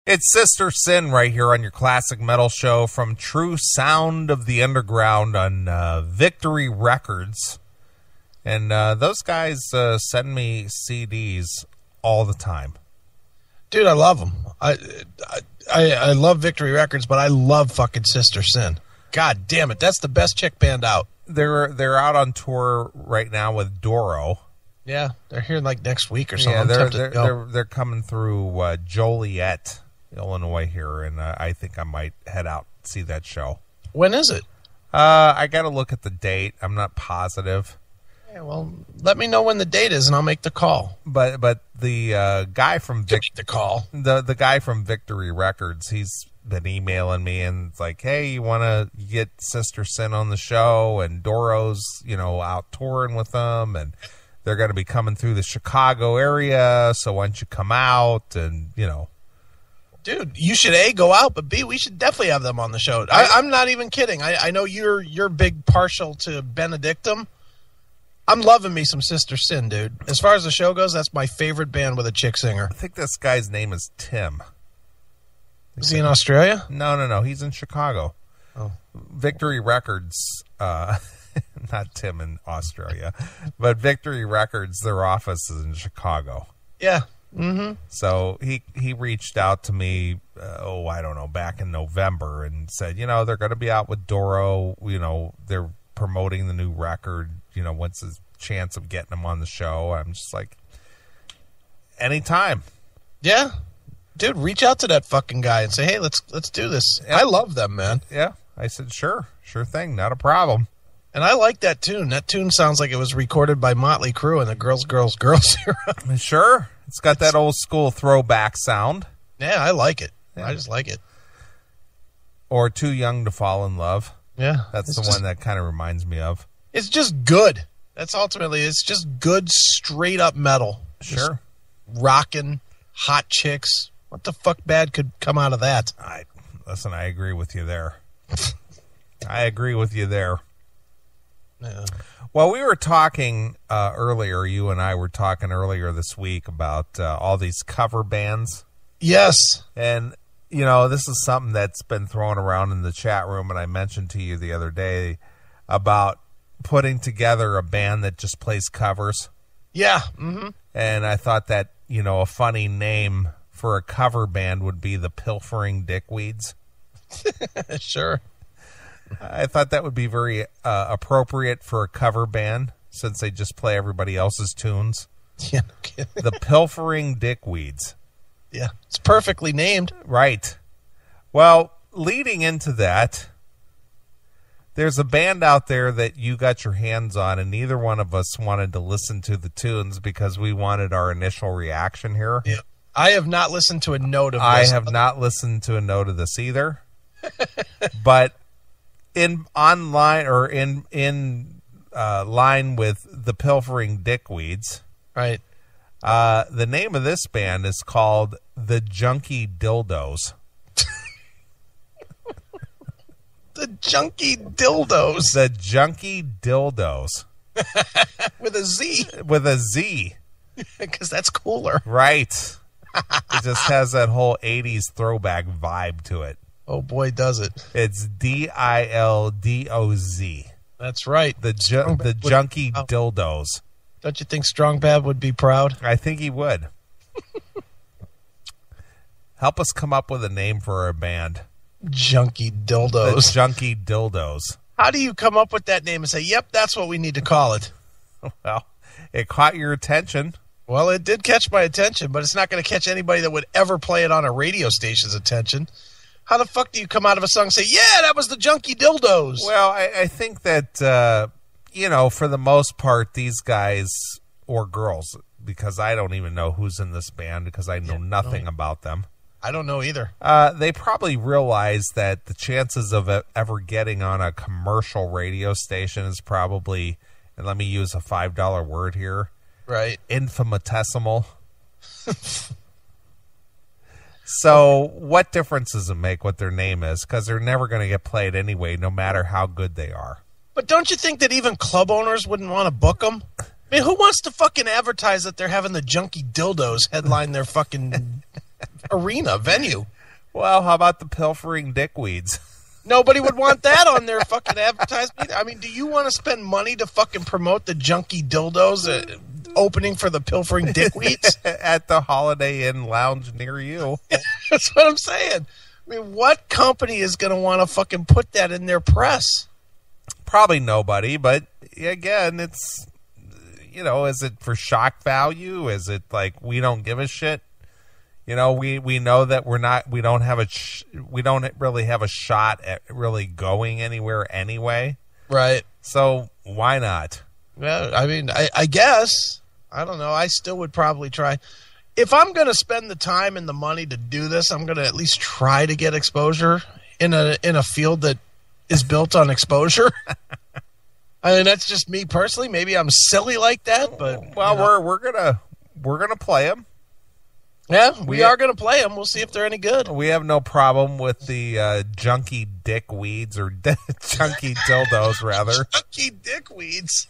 It's Sister Sin right here on your classic metal show from True Sound of the Underground on Victory Records. And those guys send me CDs all the time. Dude, I love them. I love Victory Records, but I love fucking Sister Sin. God damn it, that's the best chick band out. They're out on tour right now with Doro. Yeah, they're here like next week or something. Yeah, they're coming through Joliet, Illinois here, and I think I might head out and see that show. When is it? I got to look at the date. I'm not positive. Yeah, well, let me know when the date is, and I'll make the call. But the guy from the guy from Victory Records, he's been emailing me and it's like, hey, you want to get Sister Sin on the show? And Doro's, out touring with them, and they're going to be coming through the Chicago area. So why don't you come out and Dude, you should A, go out, but B, we should definitely have them on the show. I'm not even kidding. I know you're big partial to Benedictum. I'm loving me some Sister Sin, dude. As far as the show goes, that's my favorite band with a chick singer. I think this guy's name is Tim. Is he in Australia? No. He's in Chicago. Oh. Victory Records, not Tim in Australia, but Victory Records, their office is in Chicago. Yeah. Mm-hmm. So he reached out to me, I don't know, back in November and said, they're going to be out with Doro. They're promoting the new record. What's his chance of getting him on the show? I'm just like, anytime. Yeah. Dude, reach out to that fucking guy and say, hey, let's do this. Yeah. I love them, man. Yeah. I said, sure thing. Not a problem. And I like that tune. That tune sounds like it was recorded by Motley Crue in the Girls era. Sure. It's got that old school throwback sound. Yeah, I like it. Yeah. I just like it. Or Too Young to Fall in Love. Yeah. That's the one that kind of reminds me of. It's just good. It's just good, straight up metal. Sure. Rockin', hot chicks. What the fuck bad could come out of that? Listen, I agree with you there. Yeah. Well, we were talking earlier, you and I were talking earlier this week about all these cover bands. Yes. And, this is something that's been thrown around in the chat room, and I mentioned to you the other day about putting together a band that just plays covers. Yeah. Mm-hmm. And I thought that, a funny name for a cover band would be the Pilfering Dickweeds. Sure. I thought that would be very appropriate for a cover band since they just play everybody else's tunes. Yeah, no kidding. The Pilfering Dickweeds. Yeah, it's perfectly named. Right. Well, leading into that, there's a band out there that you got your hands on, and neither one of us wanted to listen to the tunes because we wanted our initial reaction here. Yeah. I have not listened to a note of this. I have not listened to a note of this either. But in line with the Pilfering Dickweeds, right? The name of this band is called the Junkie Dildoz. The Junkie Dildoz. The Junkie Dildoz. With a Z. With a Z. Because that's cooler. Right. It just has that whole 80s throwback vibe to it. Oh, boy, does it. It's Dildoz. That's right. The Junkie Dildoz. Don't you think Strong Bab would be proud? I think he would. Help us come up with a name for our band. Junkie Dildoz. The Junkie Dildoz. How do you come up with that name and say, yep, that's what we need to call it? Well, it caught your attention. Well, it did catch my attention, but it's not going to catch anybody that would ever play it on a radio station's attention. How the fuck do you come out of a song and say, yeah, that was the Junkie Dildoz? Well, I think that, for the most part, these guys or girls, because I don't even know who's in this band because I know nothing about them. I don't know either. They probably realize that the chances of ever getting on a commercial radio station is probably, and let me use a $5 word here, right? Infinitesimal. So what difference does it make what their name is? Because they're never going to get played anyway, no matter how good they are. But don't you think that even club owners wouldn't want to book them? I mean, who wants to fucking advertise that they're having the Junkie Dildoz headline their fucking arena venue? Well, how about the pilfering dickweeds? Nobody would want that on their fucking advertisement. I mean, do you want to spend money to fucking promote the Junkie Dildoz opening for the pilfering dickweeds? At the Holiday Inn lounge near you. That's what I'm saying. I mean, what company is going to want to fucking put that in their press? Probably nobody, but again, it's, you know, is it for shock value? Is it like we don't give a shit? You know, we know that we don't really have a shot at really going anywhere anyway. Right. So why not? Well, I mean, I guess. I don't know. I still would probably try. If I'm going to spend the time and the money to do this, I'm going to at least try to get exposure in a field that is built on exposure. I mean, that's just me personally. Maybe I'm silly like that, but well, you know. we're gonna play them. Yeah, we are going to play them. We'll see if they're any good. We have no problem with the junkie dickweeds or junkie dildos, rather. Junkie dickweeds.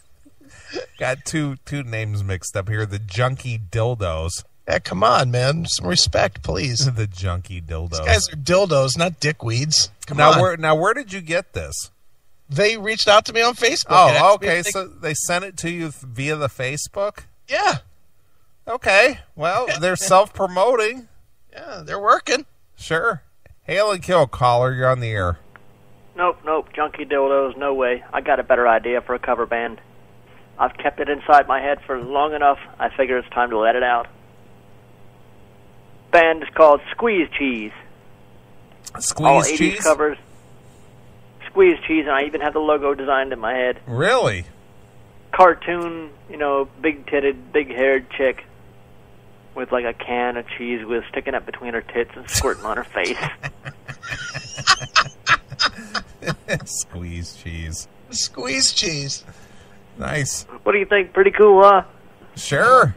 Got two names mixed up here. The junkie dildos. Yeah, come on, man. Some respect, please. The junkie dildos. These guys are dildos, not dickweeds. Come on. Where did you get this? They reached out to me on Facebook. Oh, okay. So they sent it to you via the Facebook? Yeah. Okay, well, they're self-promoting. Yeah, they're working. Sure. Hail and kill, caller. You're on the air. Nope. Junkie Dildoz, no way. I got a better idea for a cover band. I've kept it inside my head for long enough. I figure it's time to let it out. Band is called Squeeze Cheese. All 80s Cheese? covers. Squeeze Cheese, and I even have the logo designed in my head. Really? Cartoon, you know, big-titted, big-haired chick with like a can of cheese with sticking up between her tits and squirting on her face. Squeeze cheese. Squeeze cheese. Nice. What do you think? Pretty cool, huh? Sure.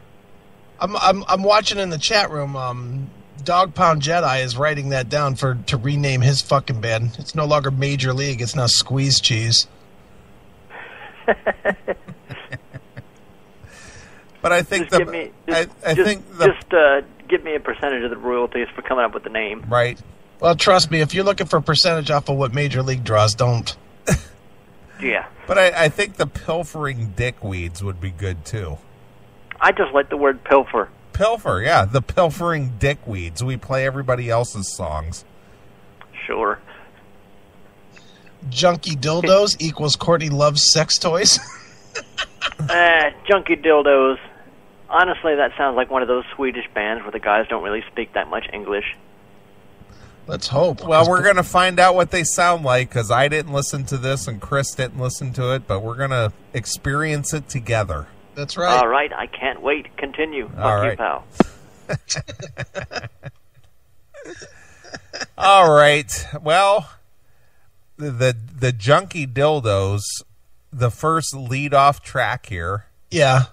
I'm watching in the chat room. Dog Pound Jedi is writing that down to rename his fucking band. It's no longer Major League. It's now Squeeze Cheese. But I think give me a percentage of the royalties for coming up with the name. Right. Well, trust me, if you're looking for a percentage off of what Major League draws, don't. Yeah. But I think the pilfering dickweeds would be good too. I just like the word pilfer. Pilfer, yeah, the pilfering dickweeds. We play everybody else's songs. Sure. Junkie Dildoz equals Courtney loves sex toys. Junkie Dildoz. Honestly, that sounds like one of those Swedish bands where the guys don't really speak that much English. Let's hope. Well, we're going to find out what they sound like, because I didn't listen to this and Chris didn't listen to it, but we're going to experience it together. That's right. All right, I can't wait. Continue. Fuck you, pal. All right. Well, the Junkie Dildoz, the first lead-off track here. Yeah.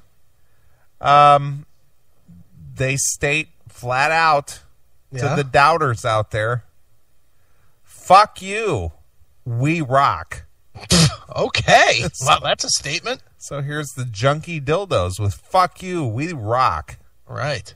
They state flat out to the doubters out there, fuck you, we rock. Okay. Well, that's a statement. So here's the Junkie Dildoz with fuck you, we rock. Right.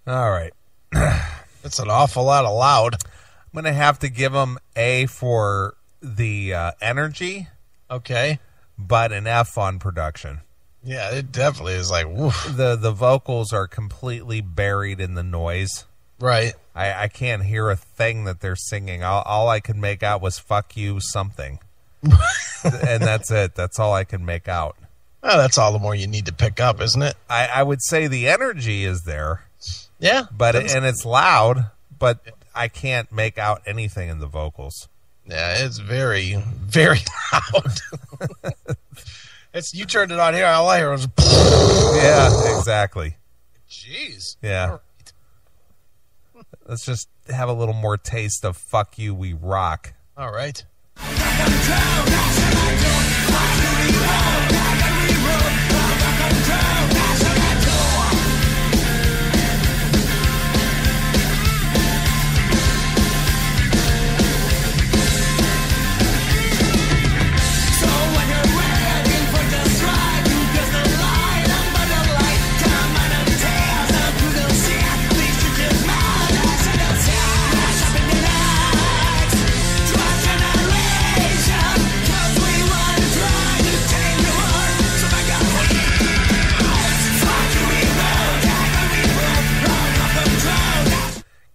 All right. That's an awful lot of loud. I'm going to have to give them A for the energy. Okay. But an F on production. Yeah, it definitely is like, woof. The vocals are completely buried in the noise. Right. I can't hear a thing that they're singing. All I could make out was fuck you something. And that's it. That's all I can make out. Well, that's all the more you need to pick up, isn't it? I would say the energy is there. Yeah. And it's loud, but I can't make out anything in the vocals. Yeah, it's very, very loud. You turned it on here, all I heard was... Yeah, exactly. Jeez. Yeah. Let's just have a little more taste of Fuck You, We Rock. All right.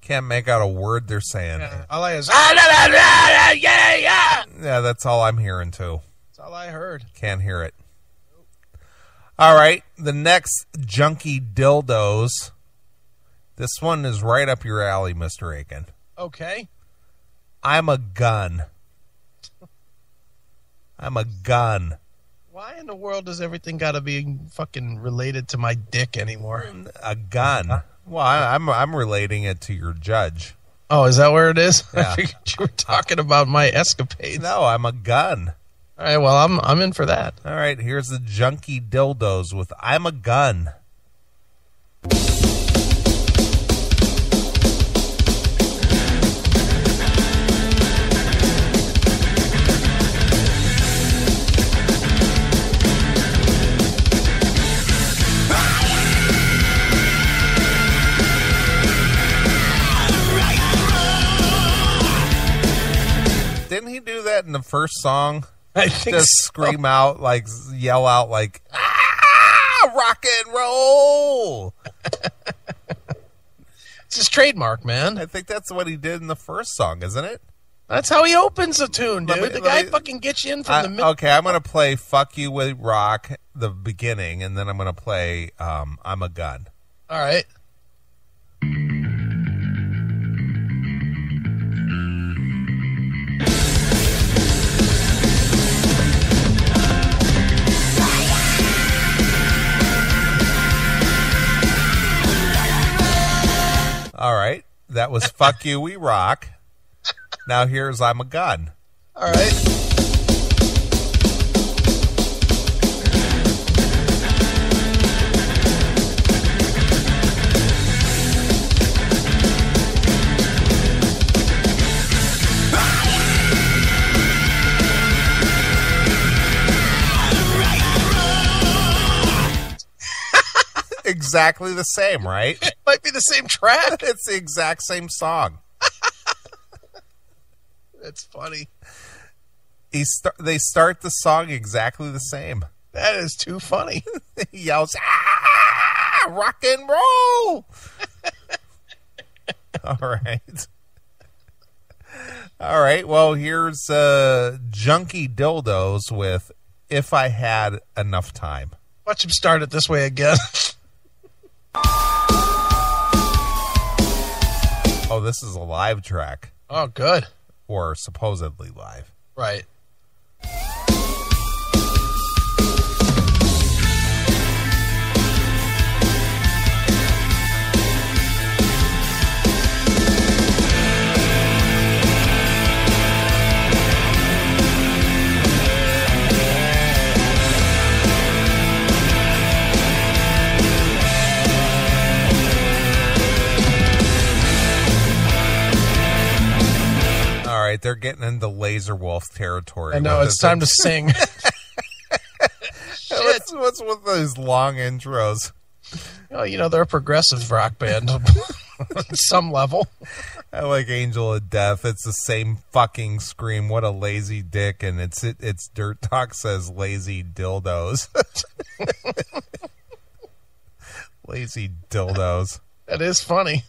Can't make out a word they're saying. Yeah, all I is, yeah. Yeah, that's all I'm hearing too. That's all I heard. Can't hear it. All right, the next Junkie Dildoz. This one is right up your alley, Mr. Aiken. Okay. I'm a gun. I'm a gun. Why in the world does everything got to be fucking related to my dick anymore? A gun. Well, I'm relating it to your judge. Oh, is that where it is? Yeah. I figured you were talking about my escapades. No, I'm a gun. All right, well, I'm in for that. All right, here's the Junkie Dildoz with I'm a gun. Didn't he do that in the first song? I think Just so. scream out, like, yell out, like, ah, rock and roll. It's his trademark, man. I think that's what he did in the first song, isn't it? That's how he opens a tune, dude. Let me- the guy let me- fucking gets you in from the middle. Okay, I'm going to play Fuck You with Rock, the beginning, and then I'm going to play I'm a Gun. All right. All right, that was Fuck You, We Rock. Now here's I'm a Gun. All right. Exactly the same, right? It might be the same track. It's the exact same song. That's funny. They start the song exactly the same. That is too funny. He yells, ah, rock and roll. All right. All right. Well, here's Junkie Dildoz with If I Had Enough Time. Watch him start it this way again. Oh, this is a live track. Oh, good. Or supposedly live. Right. All right, they're getting into Laser Wolf territory. I know, it's time to sing. What's with those long intros? Oh, you know, they're a progressive rock band on some level. I like Angel of Death. It's the same fucking scream. What a lazy dick. And it's Dirt Talk says lazy dildos. Lazy dildos. That is funny.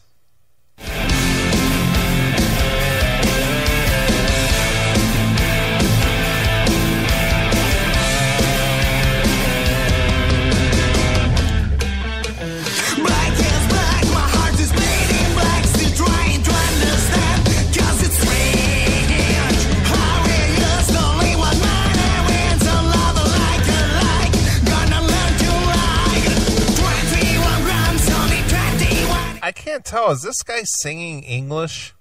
tell. Is this guy singing English?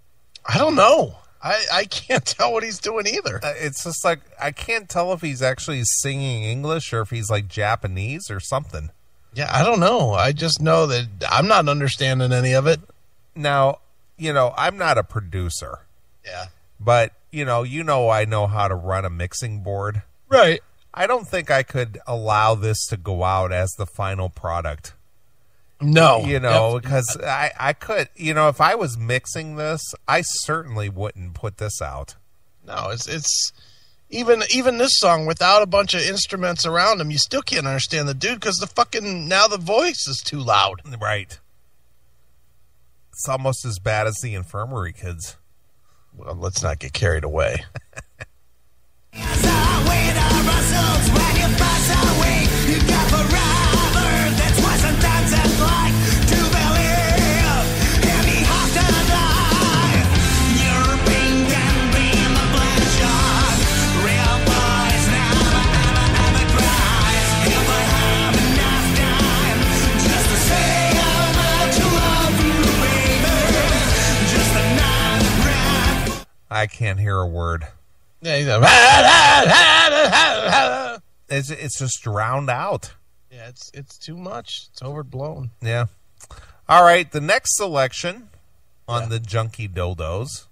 I don't know. I can't tell what he's doing either. It's just like, I can't tell if he's actually singing English or if he's like Japanese or something. Yeah, I don't know. I just know that I'm not understanding any of it. Now, I'm not a producer. Yeah. But, I know how to run a mixing board. Right. I don't think I could allow this to go out as the final product. No. Because I could, if I was mixing this, I certainly wouldn't put this out. No, it's even this song without a bunch of instruments around him, you still can't understand the dude because the voice is too loud. Right. It's almost as bad as the Infirmary Kids. Well, let's not get carried away. I can't hear a word. Yeah, It's just drowned out. Yeah, it's too much. It's overblown. Yeah. All right, the next selection on the Junkie Dildoz.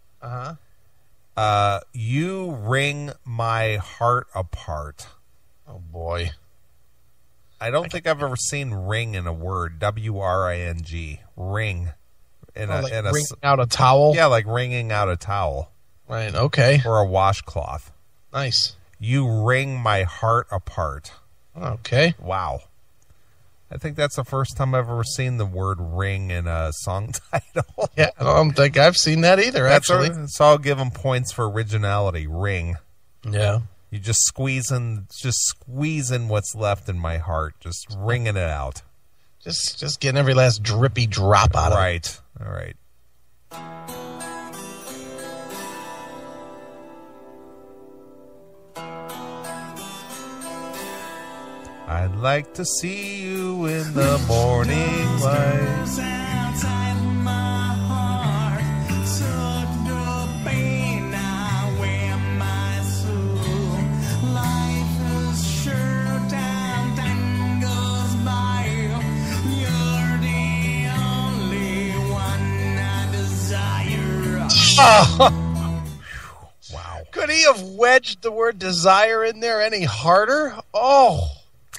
You Ring My Heart Apart. Oh boy. I don't think I've ever seen ring in a word. W-R-I-N-G. Ring. Like wringing out a towel? Yeah, like wringing out a towel. Right, okay. Or a washcloth. Nice. You Ring My Heart Apart. Okay. Wow. I think that's the first time I've ever seen the word ring in a song title. Yeah, I don't think I've seen that either, actually. So I'll give them points for originality. Ring. Yeah. You just squeezing what's left in my heart. Just wringing it out. Just getting every last drippy drop out of it. Right. All right. I'd like to see you in the morning light. Oh. Wow. Could he have wedged the word desire in there any harder? Oh.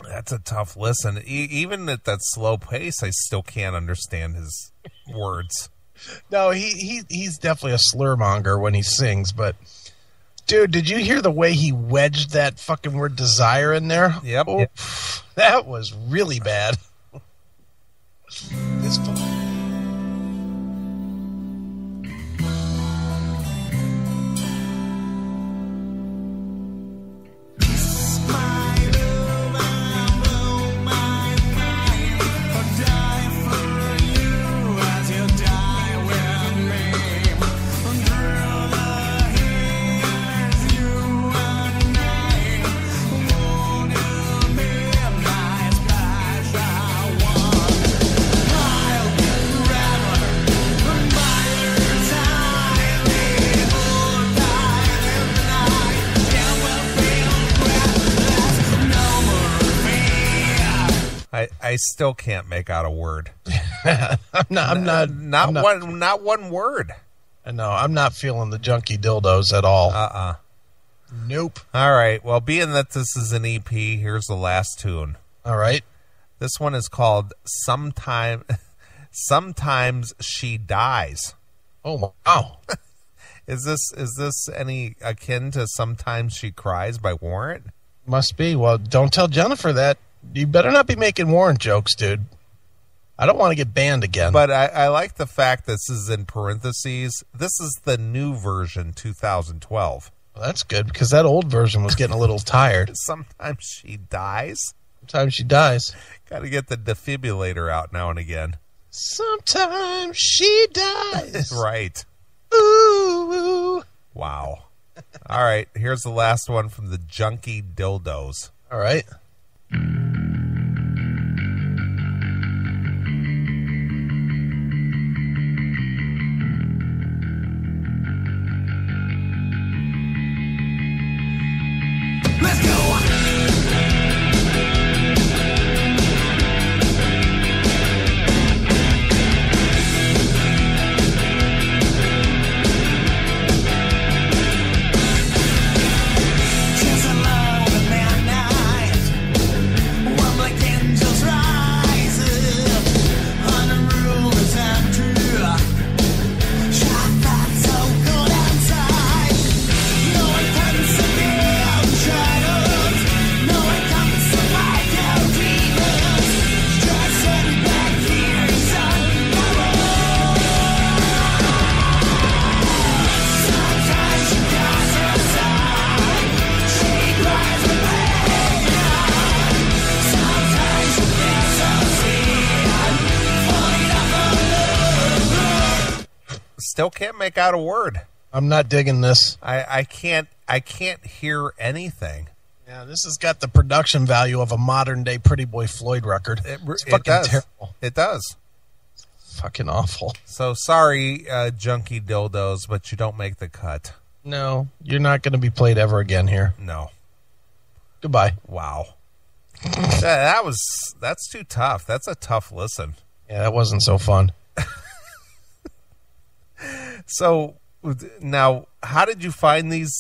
That's a tough listen. Even at that slow pace, I still can't understand his words. No, he's definitely a slurmonger when he sings, but dude, did you hear the way he wedged that fucking word desire in there? Yep. Oh, that was really bad. This I still can't make out a word. not one word. No, I'm not feeling the Junkie Dildoz at all. Nope. All right. Well, being that this is an EP, here's the last tune. All right. This one is called Sometimes She Dies. Oh, wow. Is this any akin to Sometimes She Cries by Warrant? Must be. Well, don't tell Jennifer that. You better not be making Warrant jokes, dude. I don't want to get banned again. But I like the fact this is in parentheses. This is the new version, 2012. Well, that's good, because that old version was getting a little tired. Sometimes she dies. Sometimes she dies. Got to get the defibrillator out now and again. Sometimes she dies. Right. Ooh. Wow. All right. Here's the last one from the Junkie Dildoz. All right. still can't make out a word. I'm not digging this. I can't hear anything. Yeah, this has got the production value of a modern day Pretty Boy Floyd record. It's fucking terrible. It does. Fucking awful. So sorry, Junkie Dildoz, but you don't make the cut. No, you're not going to be played ever again here. No. Goodbye. Wow. That's too tough. That's a tough listen. Yeah, that wasn't so fun. So now, how did you find these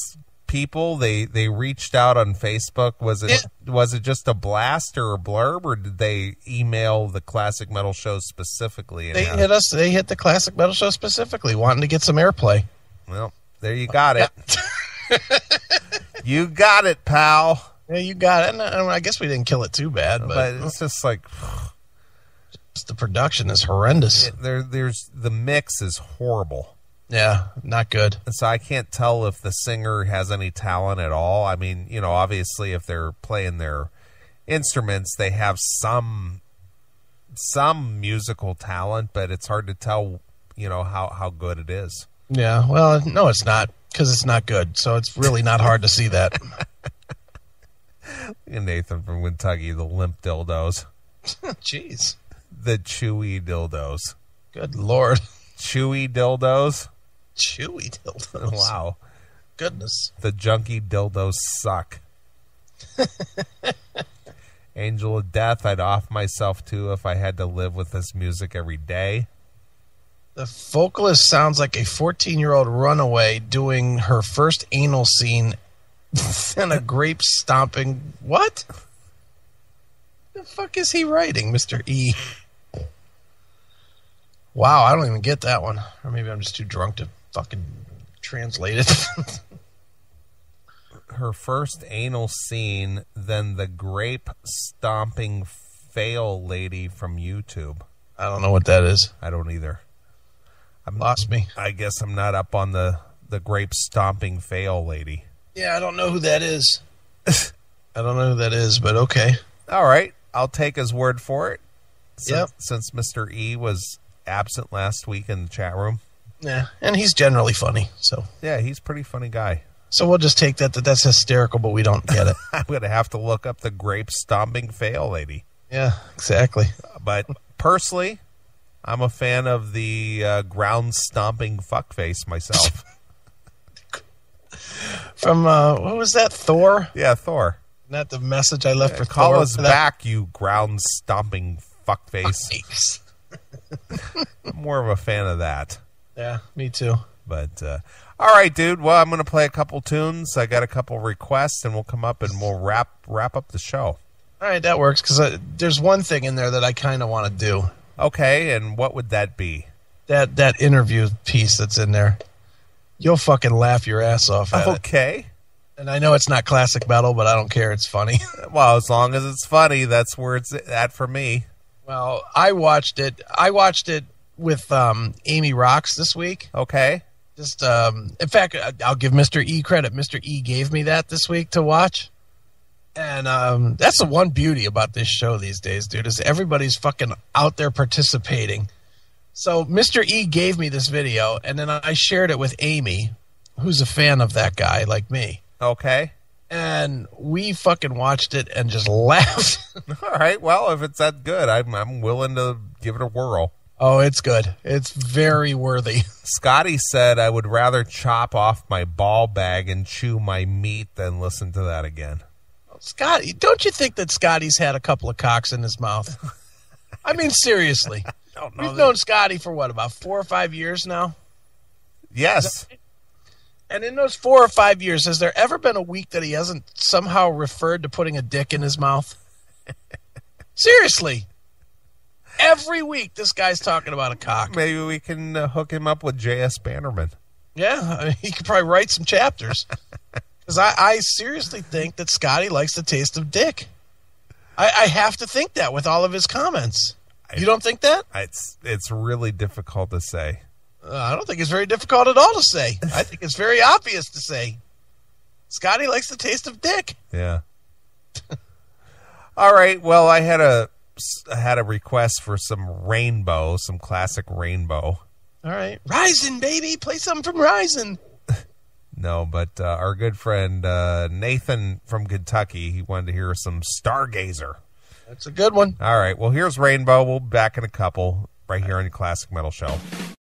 people? They reached out on Facebook. Was it just a blast or a blurb, or did they email the Classic Metal Show specifically? They hit us. They hit the Classic Metal Show specifically, wanting to get some airplay. Well, there you got it. You got it, pal. Yeah, you got it. And I guess we didn't kill it too bad, but it's just like the production is horrendous. There's the mix is horrible. Yeah, not good. And so I can't tell if the singer has any talent at all. I mean, obviously if they're playing their instruments, they have some musical talent, but it's hard to tell, how good it is. Yeah, well, no, it's not, because it's not good. So it's really not hard to see that. Nathan from Kentucky, the limp dildos. Jeez. The chewy dildos. Good Lord. Chewy dildos. Chewy dildos. Wow. Goodness. The junkie dildos suck. Angel of Death, I'd off myself to if I had to live with this music every day. The vocalist sounds like a 14-year-old runaway doing her first anal scene and a grape stomping. What? The fuck is he writing, Mr. E? Wow, I don't even get that one. Or maybe I'm just too drunk to fucking translate it. Her first anal scene, then the grape stomping fail lady from YouTube. I don't know what that is. I don't either. Lost me. I guess I'm not up on the grape stomping fail lady. Yeah, I don't know who that is. I don't know who that is, but okay. All right. I'll take his word for it. Yep. Since Mr. E was absent last week in the chat room. Yeah, and he's generally funny, so. Yeah, he's a pretty funny guy. So we'll just take that's hysterical, but we don't get it. I'm going to have to look up the grape stomping fail lady. Yeah, exactly. But personally, I'm a fan of the ground stomping fuckface myself. From, what was that, Thor? Yeah, Thor. Isn't that the message I left for Call Thor? us back, you ground stomping fuckface. I'm more of a fan of that. Yeah, me too. But, all right, dude. Well, I'm going to play a couple tunes. I got a couple requests, and we'll come up and we'll wrap up the show. All right, that works, because there's one thing in there that I kind of want to do. Okay, and what would that be? That interview piece that's in there. You'll fucking laugh your ass off at it. Okay. And I know it's not classic metal, but I don't care. It's funny. Well, as long as it's funny, that's where it's at for me. Well, I watched it with Amy Rocks this week. Okay. Just in fact, I'll give Mr. E credit. Mr. E gave me that this week to watch. And that's the one beauty about this show these days, dude, is everybody's fucking out there participating. So Mr. E gave me this video, and then I shared it with Amy, who's a fan of that guy like me. Okay. And we fucking watched it and just laughed. All right. Well, if it's that good, I'm willing to give it a whirl. Oh, it's good. It's very worthy. Scotty said I would rather chop off my ball bag and chew my meat than listen to that again. Scotty, don't you think that Scotty's had a couple of cocks in his mouth? I mean, seriously. We've known Scotty for what, about 4 or 5 years now? Yes. And in those 4 or 5 years, has there ever been a week that he hasn't somehow referred to putting a dick in his mouth? Seriously. Every week, this guy's talking about a cock. Maybe we can hook him up with J.S. Bannerman. Yeah, I mean, he could probably write some chapters. Because I seriously think that Scotty likes the taste of dick. I have to think that with all of his comments. You don't think that? It's really difficult to say. I don't think it's very difficult at all to say. I think it's very obvious to say. Scotty likes the taste of dick. Yeah. All right. Well, I had a request for some classic Rainbow. All right. Ryzen, baby. Play something from Ryzen. No, but our good friend Nathan from Kentucky, he wanted to hear some Stargazer. That's a good one. All right. Well, here's Rainbow. We'll be back in a couple right here on the Classic Metal Show.